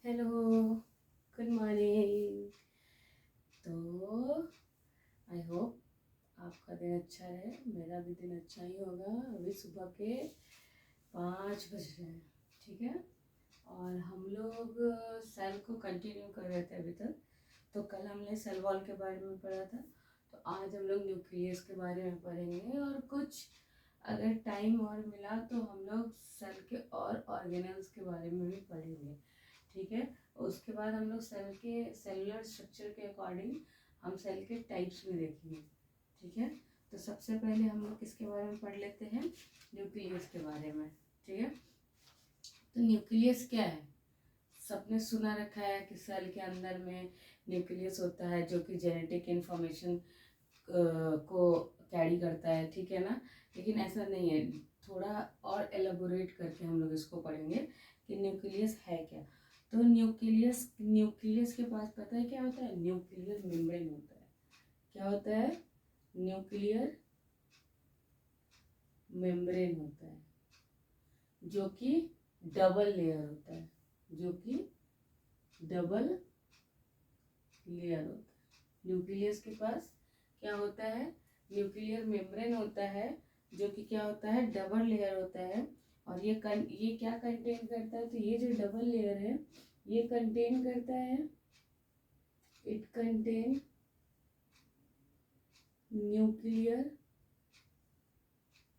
Hello, good morning. तो I hope आपका दिन अच्छा है। मेरा भी दिन अच्छा ही होगा। अभी सुबह के 5 बज रहे हैं, ठीक है। और हम लोग सेल को कंटिन्यू कर रहे थे अभी तक। तो कल हमने सेल वॉल के बारे में पढ़ा था, तो आज हम लोग न्यूक्लियस के बारे में पढ़ेंगे। और कुछ अगर टाइम और मिला तो हम लोग सेल के और ऑर्गेनल्स के बारे में भी पढ़ेंगे, ठीक है। उसके बाद हम लोग सेल के सेलुलर स्ट्रक्चर के अकॉर्डिंग हम सेल के टाइप्स भी देखेंगे, ठीक है। तो सबसे पहले हम लोग किसके बारे में पढ़ लेते हैं, न्यूक्लियस के बारे में, ठीक है। तो न्यूक्लियस क्या है? सबने सुना रखा है कि सेल के अंदर में न्यूक्लियस होता है जो कि जेनेटिक इंफॉर्मेशन को कैरी करता है, ठीक है ना। लेकिन ऐसा नहीं है, थोड़ा और एलेबोरेट करके हम लोग इसको पढ़ेंगे कि न्यूक्लियस है क्या। तो न्यूक्लियस के पास पता है क्या होता है? न्यूक्लियर मेम्ब्रेन होता है। क्या होता है? न्यूक्लियर मेम्ब्रेन होता है, जो कि डबल लेयर होता है, जो कि डबल लेयर होता है। न्यूक्लियस के पास क्या होता है? न्यूक्लियर मेम्ब्रेन होता है, जो कि क्या होता है? डबल लेयर होता है। और ये क्या कंटेन करता है? तो ये जो डबल लेयर है ये कंटेन करता है, इट कंटेन न्यूक्लियर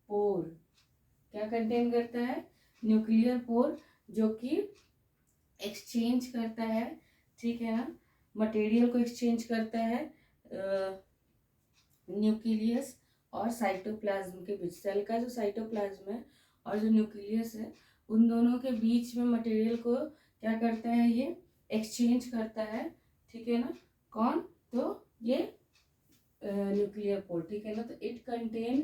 पोर। क्या कंटेन करता है? न्यूक्लियर पोर, जो कि एक्सचेंज करता है, ठीक है ना, मटेरियल को एक्सचेंज करता है न्यूक्लियस और साइटोप्लाज्म के बीच। सेल का जो साइटोप्लाज्म है और जो न्यूक्लियस है, उन दोनों के बीच में मटेरियल को क्या करता है? ये एक्सचेंज करता है, ठीक है ना। कौन? तो ये न्यूक्लियर पोर, ठीक है ना। तो it contain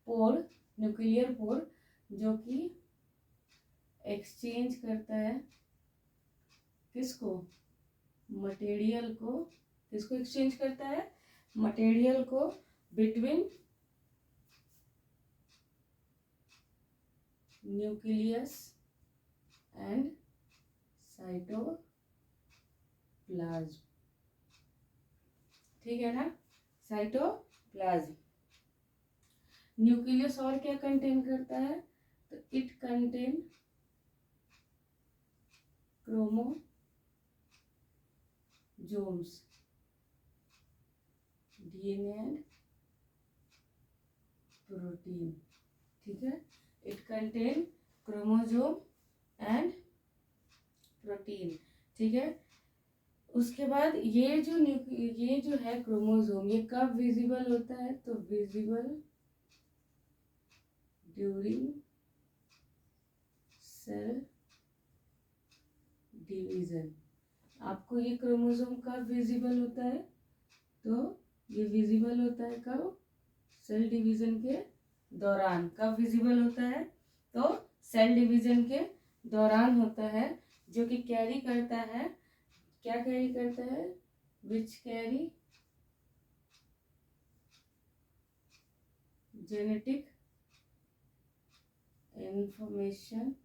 pore, nuclear pore, जो कि एक्सचेंज करता है किसको? मटेरियल को। किसको एक्सचेंज करता है? मटेरियल को बिटवीन न्यूक्लियस एंड साइटोप्लाज्म, ठीक है ना, साइटोप्लाज्म। न्यूक्लियस और क्या कंटेन करता है? तो it contain chromosomes, DNA and protein, ठीक है। It contain chromosome and protein, ठीक है। उसके बाद ये जो है क्रोमोसोम, ये कब विजिबल होता है? तो विजिबल ड्यूरिंग सेल डिवीजन। आपको ये क्रोमोसोम कब विजिबल होता है? तो ये विजिबल होता है कब? सेल डिवीजन के दौरान। कब विजिबल होता है? तो सेल डिवीजन के दौरान होता है, जो कि कैरी करता है, क्या कैरी करता है? Which carry genetic information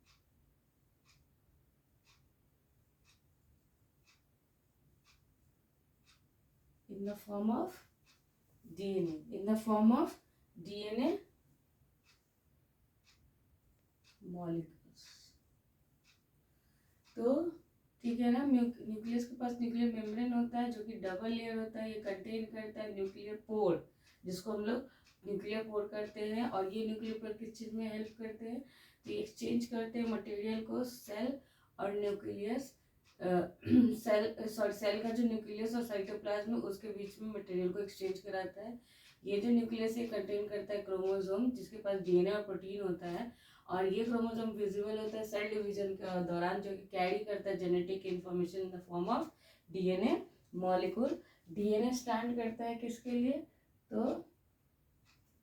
in the form of DNA, in the form of DNA molecules। तो ठीक है ना, न्यूक्लियस के पास न्यूक्लियर मेम्ब्रेन होता है, जो कि डबल लेयर होता है। ये कंटेन करता है न्यूक्लियर पोर, जिसको हम लोग न्यूक्लियर पोर करते हैं। और ये न्यूक्लियर पोर किस चीज़ में हेल्प करते हैं? तो ये एक्सचेंज करते हैं मटेरियल को सेल और न्यूक्लियस सेल का जो न्यूक्लियस और साइटोप्लाज्म है उसके बीच में मटेरियल को एक्सचेंज कराता है। ये जो न्यूक्लियस है कंटेन करता है क्रोमोसोम, जिसके पास डीएनए और प्रोटीन होता है। और ये क्रोमोसोम विजिबल होता है सेल डिवीजन के दौरान, जो कि कैरी करता है genetic information in the form of DNA molecule. DNA stand करता है किसके लिए? तो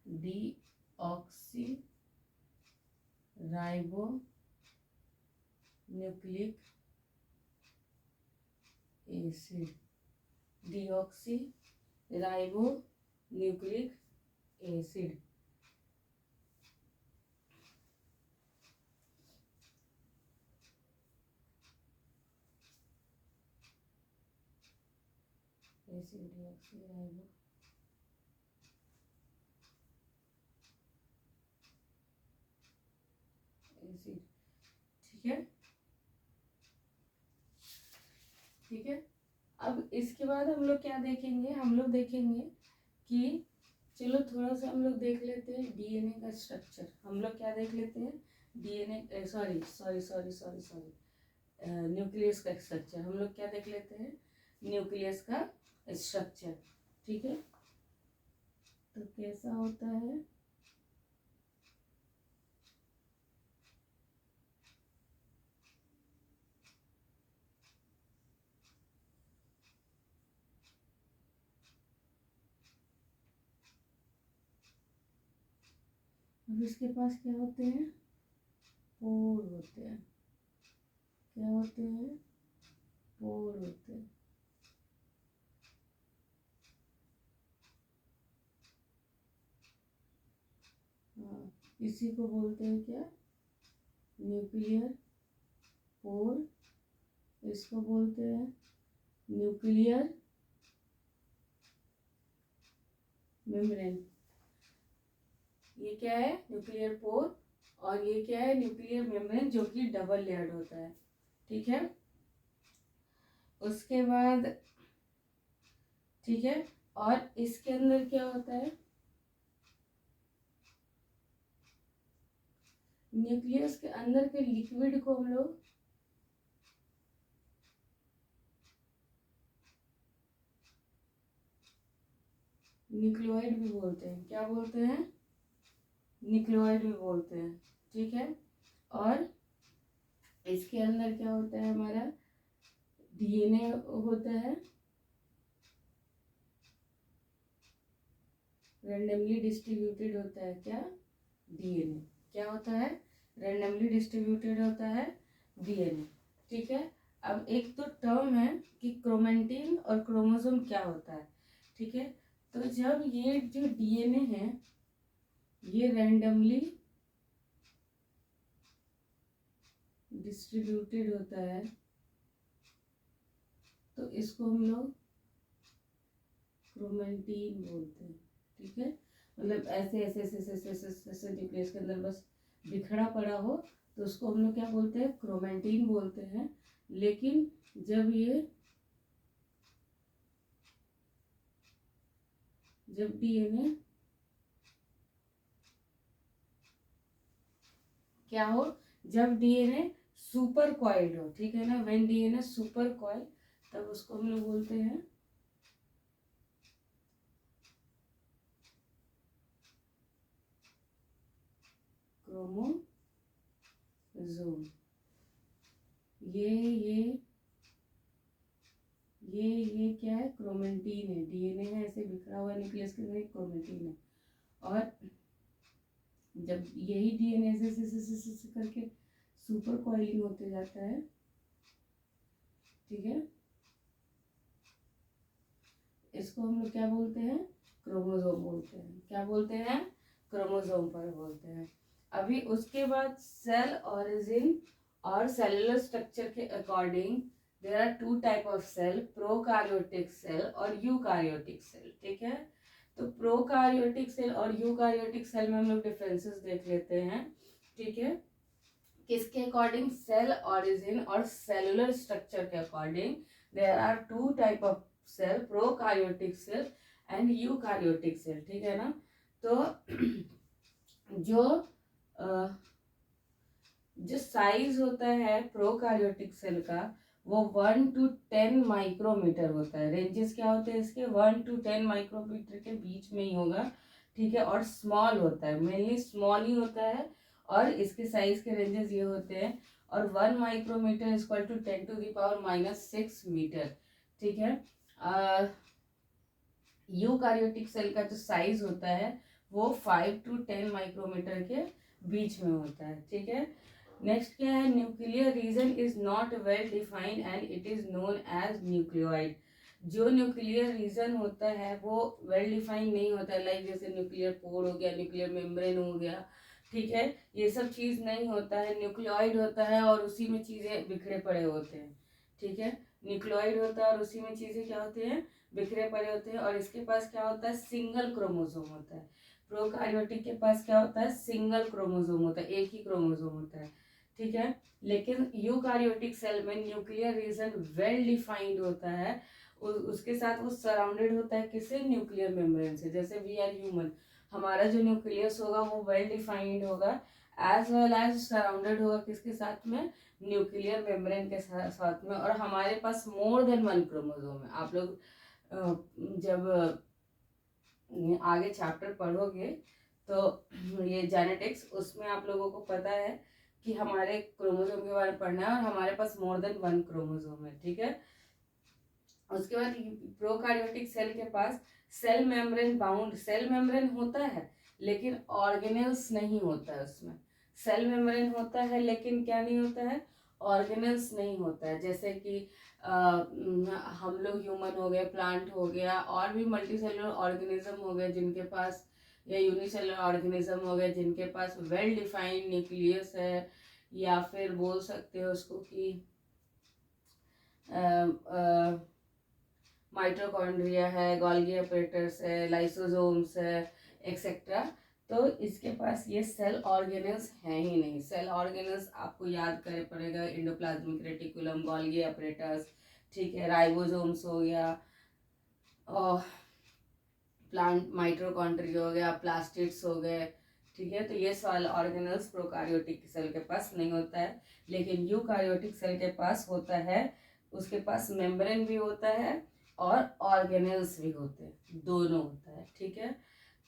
deoxy ribo nucleic acid, deoxy ribo nucleic acid. ACDoxyribo acid. ठीक है, ठीक है। अब इसके बाद हम लोग क्या देखेंगे, हम लोग देखेंगे कि चलो थोड़ा सा हम लोग देख लेते हैं डीएनए का स्ट्रक्चर। हम लोग क्या देख लेते हैं, DNA sorry sorry sorry sorry sorry nucleus का स्ट्रक्चर। हम लोग क्या देख लेते हैं, न्यूक्लियस का स्ट्रक्चर। ठीक है, तो कैसा होता है, अब इसके पास क्या होते हैं, पोर होते हैं। क्या होते हैं, पोर होते हैं। हाँ, इसी को बोलते हैं क्या, न्यूक्लियर पोर। इसको बोलते हैं न्यूक्लियर मेम्ब्रेन। ये क्या है, न्यूक्लियर पोर, और ये क्या है, न्यूक्लियर मेम्ब्रेन, जो कि डबल लेयर्ड होता है। ठीक है, उसके बाद ठीक है, और इसके अंदर क्या होता है, न्यूक्लियस के अंदर के लिक्विड को हम लोग न्यूक्लियोइड भी बोलते हैं। क्या बोलते हैं, न्यूक्लियोइड भी बोलते हैं। ठीक है, और इसके अंदर क्या होता है, हमारा डीएनए होता है, रैंडमली डिस्ट्रीब्यूटेड होता है। क्या, डीएनए क्या होता है, रैंडमली डिस्ट्रीब्यूटेड होता है डीएनए। ठीक है, अब एक तो टर्म है कि क्रोमेटिन और क्रोमोसोम क्या होता है। ठीक है, तो जब ये जो डीएनए है ये रैंडमली डिस्ट्रीब्यूटेड होता है, तो इसको हम लोग क्रोमेटिन बोलते हैं। ठीक है, मतलब ऐसे ऐसे ऐसे ऐसे ऐसे ऐसे ऐसे न्यूक्लियस के अंदर बस बिखरा पड़ा हो तो उसको हम लोग क्या बोलते हैं, क्रोमेटिन बोलते हैं। लेकिन जब डीएनए क्या हो, जब डीएनए सुपर कॉइल्ड हो, ठीक है ना, व्हेन डीएनए सुपर कॉइल, तब उसको हम लोग बोलते हैं क्रोमोसोम। ये ये क्या है, क्रोमेटिन है। डीएनए है ऐसे बिखरा हुआ न्यूक्लियस के अंदर, क्रोमेटिन है। और जब यही डीएनए ऐसे करके सुपर कॉइलिंग होते जाता है, ठीक है, इसको हम लोग क्या बोलते हैं, क्रोमोसोम बोलते हैं। क्या बोलते हैं, क्रोमोसोम पर बोलते हैं। अभी उसके बाद सेल ऑरिजिन और सेलुलर स्ट्रक्चर के according there are two type of cell, prokaryotic cell और यूकार्योटिक सेल। ठीक है, तो प्रोकार्योटिक सेल और यूकार्योटिक सेल में हम लोग डिफरेंसेस देख लेते हैं। ठीक है, किसके अकॉर्डिंग, सेल ऑरिजिन और सेलुलर स्ट्रक्चर के according there are two type of cell, prokaryotic cell and eukaryotic cell. ठीक है ना, तो जो साइज होता है प्रोकार्योटिक सेल का वो 1 to 10 माइक्रोमीटर होता है। रेंजेस क्या होते हैं इसके, 1 to 10 माइक्रोमीटर के बीच में ही होगा। ठीक है, और स्मॉल होता है, मेनली स्मॉल ही होता है, और इसके साइज के रेंजेस ये होते हैं। और 1 micrometre is equal to 10⁻⁻⁶ metre. ठीक है, यूकार्योटिक सेल का जो साइज होता है वो 5 to 10 माइक्रोमीटर के बीच में होता है। ठीक है, नेक्स्ट क्या है, nuclear region is not well defined and it is known as nucleoid. जो न्यूक्लियर रीजन होता है वो वेल डिफाइंड नहीं होता है, लाइक जैसे न्यूक्लियर पोर हो गया, न्यूक्लियर मेम्ब्रेन हो गया। ठीक है, ये सब चीज नहीं होता है, न्यूक्लियोइड होता है और उसी में चीजें बिखरे पड़े होते हैं। ठीक है, न्यूक्लियोइड होता है और उसी में चीजें क्या होती हैं, बिखरे पड़े होते हैं। और इसके पास क्या होता है, सिंगल क्रोमोसोम होता है। प्रोकार्योटिक के पास क्या होता है, सिंगल क्रोमोसोम होता है, एक ही क्रोमोसोम होता है। ठीक है, लेकिन यूकार्योटिक सेल में न्यूक्लियर रीजन वेल डिफाइंड होता है। उसके साथ वो सराउंडेड होता है किससे, न्यूक्लियर मेम्ब्रेन से। जैसे वी आर ह्यूमन, हमारा जो न्यूक्लियस होगा वो वेल डिफाइंड होगा, एज वेल एज सराउंडेड होगा किसके साथ में, न्यूक्लियर मेम्ब्रेन के साथ में। और हमारे पास मोर देन वन क्रोमोसोम है। आप लोग जब आगे चैप्टर पढ़ोगे तो ये जेनेटिक्स, उसमें आप लोगों को पता है कि हमारे क्रोमोसोम के बारे में पढ़ना है और हमारे पास मोर देन वन क्रोमोसोम है। ठीक है, उसके बाद प्रोकार्योटिक सेल के पास cell membrane bound, cell membrane होता है लेकिन ऑर्गेनेल्स नहीं होता है उसमें। सेल मेम्ब्रेन होता है लेकिन क्या नहीं होता है, ऑर्गेनेल्स नहीं होता है। जैसे कि हम लोग ह्यूमन हो गए, प्लांट हो गया, और भी मल्टी सेलुलर ऑर्गेनिज्म हो गए जिनके पास, या यूनिसेलुलर ऑर्गेनिज्म हो गए जिनके पास वेल डिफाइंड न्यूक्लियस है, या फिर बोल सकते हो उसको कि माइटोकॉन्ड्रिया है, गोल्गी अपरेटस है, लाइसोसोम्स है, एक्सेट्रा। तो इसके पास ये सेल ऑर्गेनल्स हैं ही नहीं। सेल ऑर्गेनल्स आपको याद करे पड़ेगा, एंडोप्लाज्मिक रेटिकुलम, गोल्गी अपरेटस, ठीक है, राइबोसोम्स हो गया, और प्लांट माइटोकॉन्ड्रिया हो गया, प्लास्टिड्स हो गए। ठीक है, तो ये सेल ऑर्गेनल्स प्रोकार्योटिक सेल के पास नहीं होता है, लेकिन यूकार्योटिक सेल के पास होता है। उसके पास मेम्ब्रेन भी होता है और ऑर्गेनेल्स भी होते हैं, दोनों होता है। ठीक है,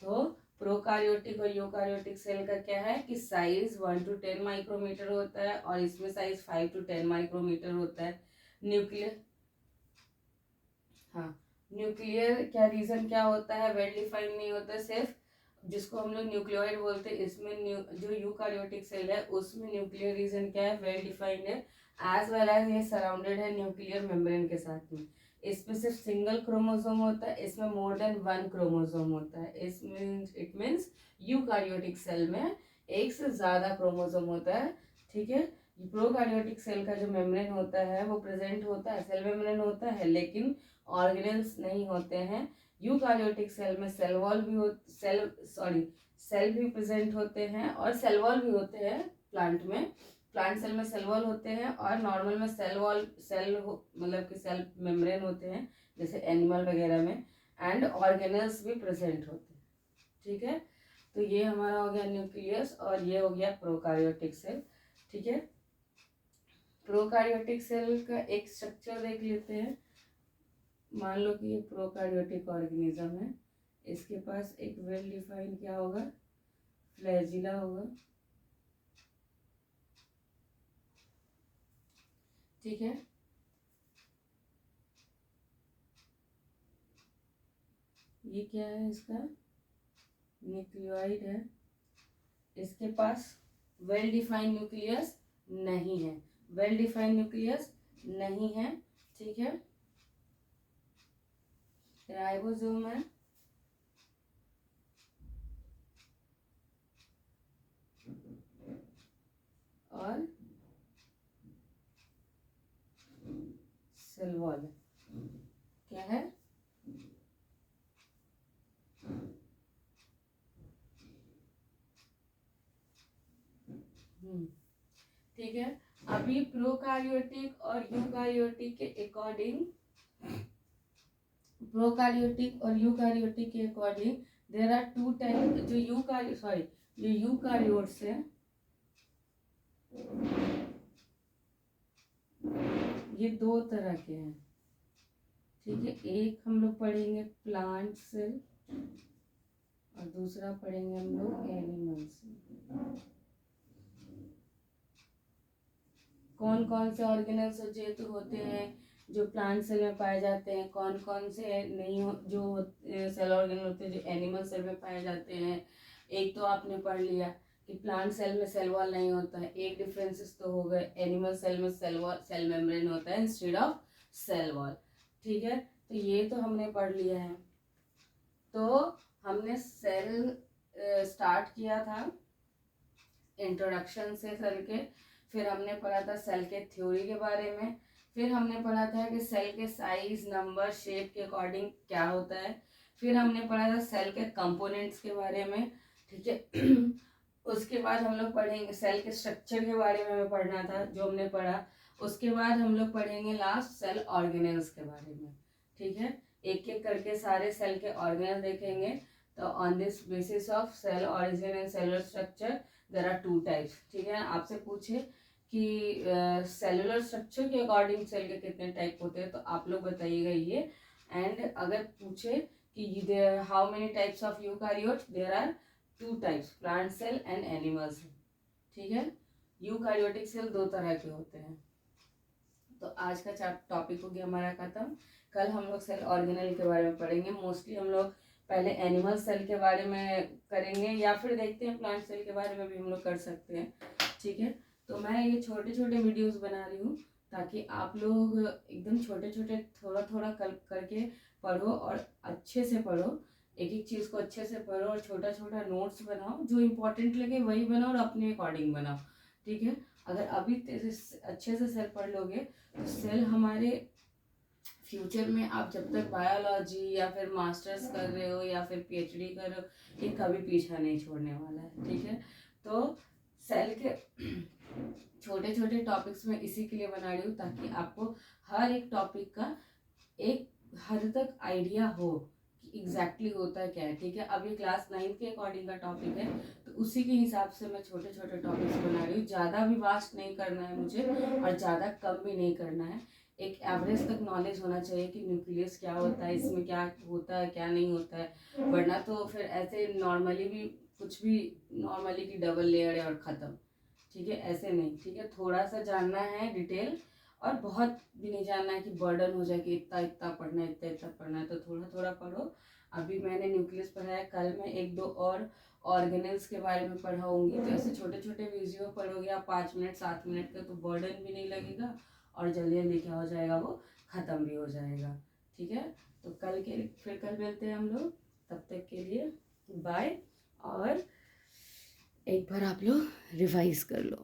तो प्रोकार्योटिक और यूकार्योटिक सेल का क्या है कि साइज 1 to 10 माइक्रोमीटर होता है और इसमें साइज 5 to 10 माइक्रोमीटर होता है। न्यूक्लियर, हाँ, न्यूक्लियर क्या रीजन क्या होता है, वेल डिफाइंड नहीं होता है, सिर्फ जिसको हम लोग न्यूक्लियोइड बोलते हैं। इसमें जो यूकार्योटिक सेल है उसमें न्यूक्लियर रीजन क्या है, वेल डिफाइंड है, एज वेल एज ये सराउंडेड है न्यूक्लियर मेम्ब्रेन के साथ में। इसमें सिर्फ सिंगल क्रोमोसोम होता है, इसमें मोर देन वन क्रोमोसोम होता है। इट मीन्स यूकार्योटिक सेल में एक से ज्यादा क्रोमोसोम होता है। ठीक है, प्रोकार्योटिक सेल का जो मेम्ब्रेन होता है वो प्रेजेंट होता है, सेल मेम्ब्रेन होता है, लेकिन ऑर्गेनेल्स नहीं होते हैं। यूकार्योटिक सेल में सेल वॉल भी हो, सेल भी प्रेजेंट होते हैं और सेल वॉल भी होते हैं प्लांट में। प्लांट सेल में सेल वॉल होते हैं और नॉर्मल में सेल वॉल, मतलब कि सेल मेम्ब्रेन होते हैं जैसे एनिमल वगैरह में, एंड ऑर्गेनेल्स भी प्रेजेंट होते हैं। ठीक है, तो ये हमारा हो गया न्यूक्लियस और ये हो गया प्रोकार्योटिक सेल। ठीक है, प्रोकार्योटिक सेल का एक स्ट्रक्चर देख लेते हैं। मान लो कि ये प्रोकार्योटिक ऑर्गेनिज्म है, इसके पास एक वेल डिफाइंड क्या होगा, फ्लैजिला होगा। ठीक है, ये क्या है, इसका न्यूक्लियोइड है। इसके पास वेल डिफाइंड न्यूक्लियस नहीं है, वेल डिफाइंड न्यूक्लियस नहीं है। ठीक है, राइबोसोम है, और सेल वॉल है। क्या है, ठीक है। अभी प्रोकार्योटिक और यूकार्योटिक के अकॉर्डिंग, प्रोकार्योटिक और यूकार्योटिक के according there are two type. जो यूकार्योट्स है, ये दो तरह के हैं। ठीक है, एक हम लोग पढ़ेंगे प्लांट सेल और दूसरा पढ़ेंगे हम लोग एनिमल सेल। कौन कौन से ऑर्गेनल्स जो होते हैं जो प्लांट सेल में पाए जाते हैं, कौन कौन से नहीं हो, जो सेल ऑर्गेनल होते हैं जो एनिमल सेल में पाए जाते हैं। एक तो आपने पढ़ लिया कि प्लांट सेल में सेल वॉल नहीं होता है, एक डिफरेंसेस तो हो गए। एनिमल सेल में सेल वॉल, सेल मेम्ब्रेन होता है इंस्टेड ऑफ सेल वॉल। ठीक है, तो ये तो हमने पढ़ लिया है। तो हमने सेल स्टार्ट किया था इंट्रोडक्शन से सेल के, फिर हमने पढ़ा था सेल के थ्योरी के बारे में, फिर हमने पढ़ा था कि सेल के साइज, नंबर, शेप के अकॉर्डिंग क्या होता है। फिर हमने पढ़ा था सेल के कंपोनेंट्स के बारे में, ठीक है। उसके बाद हम लोग पढ़ेंगे सेल के स्ट्रक्चर के बारे में हमें पढ़ना था, जो हमने पढ़ा। उसके बाद हम लोग पढ़ेंगे लास्ट सेल ऑर्गेनेल्स के बारे में, ठीक है। एक एक करके सारे सेल के ऑर्गेनल देखेंगे। तो on this basis of cell origin and cellular structure there are 2 types, ठीक है। आपसे पूछे कि सेलुलर स्ट्रक्चर के अकॉर्डिंग सेल के कितने टाइप होते हैं, तो आप लोग बताइएगा ये। एंड अगर पूछे कि how many types of eukaryote, there are 2 types, plant cell and animal cell, ठीक है। यूकारियोटिक सेल 2 तरह के होते हैं। तो आज का टॉपिक हो गया हमारा खत्म। कल हम लोग सेल ऑर्गेनल के बारे में पढ़ेंगे। मोस्टली हम लोग पहले एनिमल सेल के बारे में करेंगे, या फिर देखते हैं प्लांट सेल के बारे में भी हम लोग कर सकते हैं, ठीक है। तो मैं ये छोटे छोटे वीडियोस बना रही हूँ ताकि आप लोग एकदम छोटे छोटे थोड़ा थोड़ा करके पढ़ो, और अच्छे से पढ़ो, एक एक चीज़ को अच्छे से पढ़ो, और छोटा छोटा नोट्स बनाओ, जो इम्पोर्टेंट लगे वही बनाओ और अपने अकॉर्डिंग बनाओ, ठीक है। अगर अभी अच्छे से सेल पढ़ लोगे तो सेल हमारे फ्यूचर में, आप जब तक बायोलॉजी या फिर मास्टर्स कर रहे हो या फिर पीएचडी कर रहे हो, ये कभी पीछा नहीं छोड़ने वाला है, ठीक है। तो सेल के छोटे छोटे टॉपिक्स में इसी के लिए बना रही हूँ ताकि आपको हर एक टॉपिक का एक हद तक आइडिया हो कि एग्जैक्टली होता है क्या है, ठीक है। अब ये क्लास 9 के अकॉर्डिंग का टॉपिक है, तो उसी के हिसाब से मैं छोटे छोटे टॉपिक्स बना रही हूँ। ज़्यादा भी वास्ट नहीं करना है मुझे और ज़्यादा कम भी नहीं करना है। एक एवरेज तक नॉलेज होना चाहिए कि न्यूक्लियस क्या होता है, इसमें क्या होता है क्या नहीं होता है, वरना तो फिर ऐसे नॉर्मली भी कुछ भी, नॉर्मली की डबल लेयर है और ख़त्म, ठीक है। ऐसे नहीं, ठीक है। थोड़ा सा जानना है डिटेल, और बहुत भी नहीं जानना है कि बर्डन हो जाए कि इतना इतना पढ़ना है, इतना इतना पढ़ना है, तो थोड़ा थोड़ा पढ़ो। अभी मैंने न्यूक्लियस पढ़ा है, कल मैं 1-2 और ऑर्गेनल्स के बारे में पढ़ाऊंगी। तो ऐसे छोटे छोटे वीडियो पढ़ोगे आप 5 मिनट 7 मिनट का, तो बर्डन भी नहीं लगेगा और जल्दी जल्दी क्या हो जाएगा, वो ख़त्म भी हो जाएगा, ठीक है। तो फिर कल मिलते हैं हम लोग, तब तक के लिए बाय। और एक बार आप लोग रिवाइज कर लो।